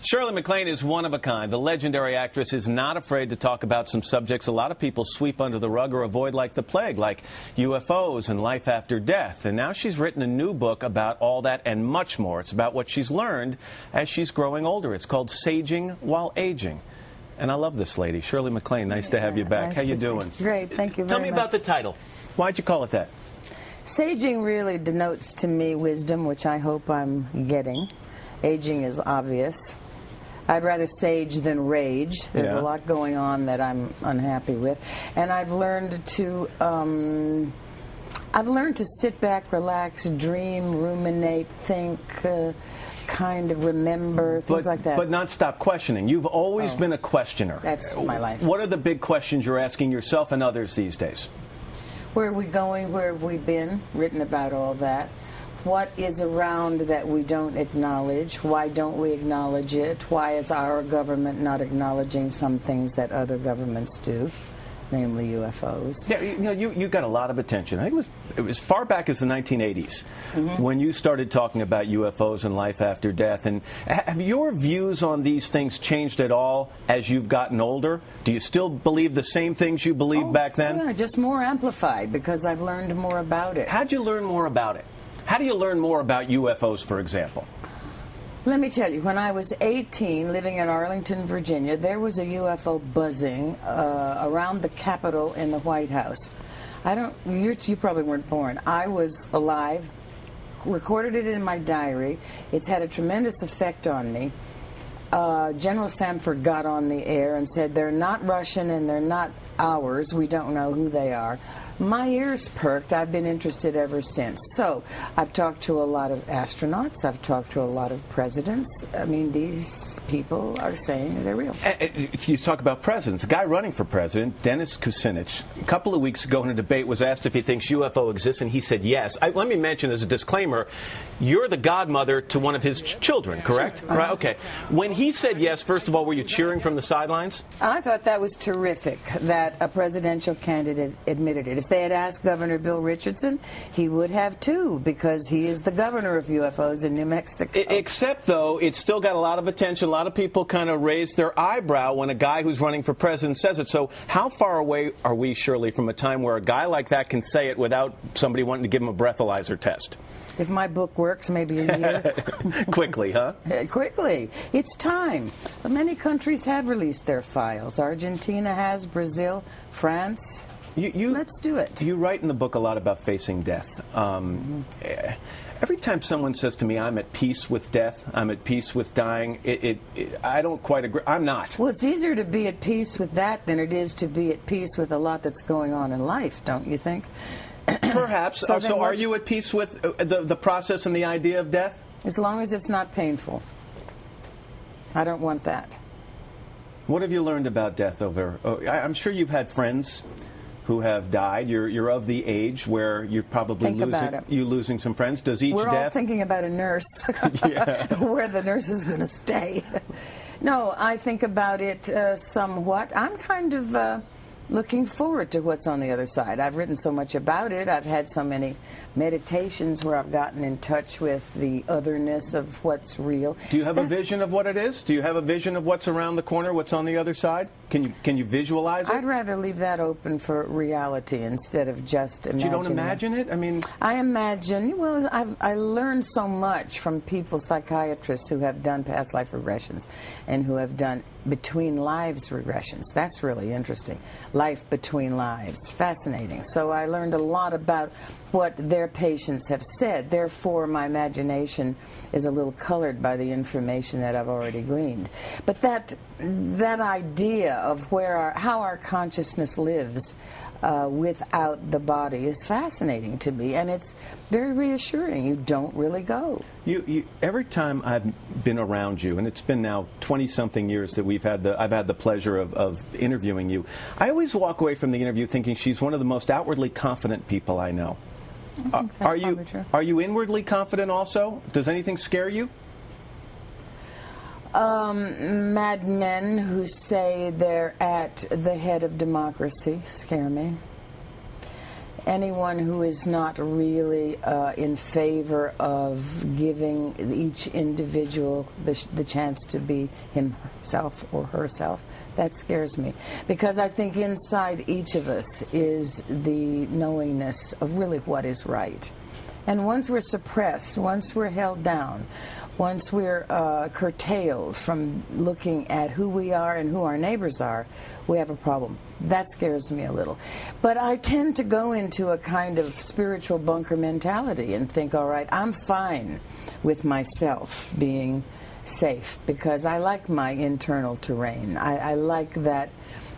Shirley Maclaine is one of a kind. The legendary actress is not afraid to talk about some subjects a lot of people sweep under the rug or avoid like the plague, like UFOs and life after death. And now she's written a new book about all that and much more. It's about what she's learned as she's growing older. It's called Saging While Aging. And I love this lady. Shirley Maclaine, nice to have you back. Nice How you doing? Great, thank you very much. Tell me about the title. Why'd you call it that? Saging really denotes to me wisdom, which I hope I'm getting. Aging is obvious. I'd rather sage than rage. There's a lot going on that I'm unhappy with, and I've learned to sit back, relax, dream, ruminate, think, kind of remember, things like that. But not stop questioning. You've always been a questioner. That's my life. What are the big questions you're asking yourself and others these days? Where are we going? Where have we been? Written about all that. What is around that we don't acknowledge? Why don't we acknowledge it? Why is our government not acknowledging some things that other governments do, namely UFOs? Yeah, you got a lot of attention. I think it was far back as the 1980s when you started talking about UFOs and life after death. And have your views on these things changed at all as you've gotten older? Do you still believe the same things you believed back then? Yeah, just more amplified because I've learned more about it. How'd you learn more about it? How do you learn more about UFOs, for example? Let me tell you, when I was 18, living in Arlington, Virginia, there was a UFO buzzing around the Capitol in the White House. You probably weren't born. I was alive, recorded it in my diary. It's had a tremendous effect on me. General Samford got on the air and said, they're not Russian and they're not ours. We don't know who they are. My ears perked. I've been interested ever since. So I've talked to a lot of astronauts. I've talked to a lot of presidents. I mean, these people are saying they're real. If you talk about presidents, a guy running for president, Dennis Kucinich, a couple of weeks ago in a debate was asked if he thinks UFO exists, and he said yes. Let me mention as a disclaimer, you're the godmother to one of his children, correct? Sure. Right. Okay. When he said yes, first of all, were you cheering from the sidelines? I thought that was terrific that a presidential candidate admitted it. If they had asked Governor Bill Richardson, he would have too, because he is the governor of UFOs in New Mexico. Except, though, it's still got a lot of attention. A lot of people kind of raise their eyebrow when a guy who's running for president says it. So how far away are we, Shirley, from a time where a guy like that can say it without somebody wanting to give him a breathalyzer test? If my book works, maybe a year. Quickly, huh? Quickly. It's time. Many countries have released their files. Argentina has, Brazil, France. Let's do it. You write in the book a lot about facing death. Every time someone says to me, I'm at peace with death, I'm at peace with dying, I don't quite agree. I'm not. Well, it's easier to be at peace with that than it is to be at peace with a lot that's going on in life, don't you think? Perhaps. So are you at peace with the process and the idea of death? As long as it's not painful. I don't want that. What have you learned about death I'm sure you've had friends who have died. You're of the age where you're probably losing some friends. Does each We're death... all thinking about a nurse, where the nurse is going to stay. No, I think about it somewhat. I'm kind of looking forward to what's on the other side. I've written so much about it. I've had so many meditations where I've gotten in touch with the otherness of what's real. Do you have a vision of what it is? Do you have a vision of what's around the corner, what's on the other side? Can you visualize it? I'd rather leave that open for reality instead of just imagining. You don't imagine it? I mean... I imagine, well, I learned so much from people, psychiatrists who have done past life regressions and who have done between lives regressions. That's really interesting. Life between lives. Fascinating. So I learned a lot about what their patients have said. Therefore, my imagination is a little colored by the information that I've already gleaned. But that idea of how our consciousness lives without the body is fascinating to me, and it's very reassuring. You don't really go. Every time I've been around you, and it's been now 20-something years that I've had the pleasure of interviewing you, I always walk away from the interview thinking she's one of the most outwardly confident people I know. Are you inwardly confident also? Does anything scare you? Madmen who say they're at the head of democracy scare me. anyone who is not really in favor of giving each individual the chance to be himself or herself. That scares me, because I think inside each of us is the knowingness of really what is right. And once we're suppressed, once we're held down, once we're curtailed from looking at who we are and who our neighbors are, we have a problem. That scares me a little. But I tend to go into a kind of spiritual bunker mentality and think, all right, I'm fine with myself being safe, because I like my internal terrain. I like that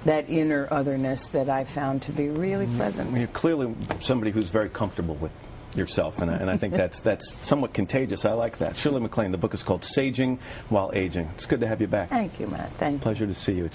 inner otherness that I found to be really pleasant. You're clearly somebody who's very comfortable with yourself, and I think that's somewhat contagious. I like that. Shirley Maclaine, the book is called Saging While Aging. It's good to have you back. Thank you, Matt. Thank you. Pleasure to see you.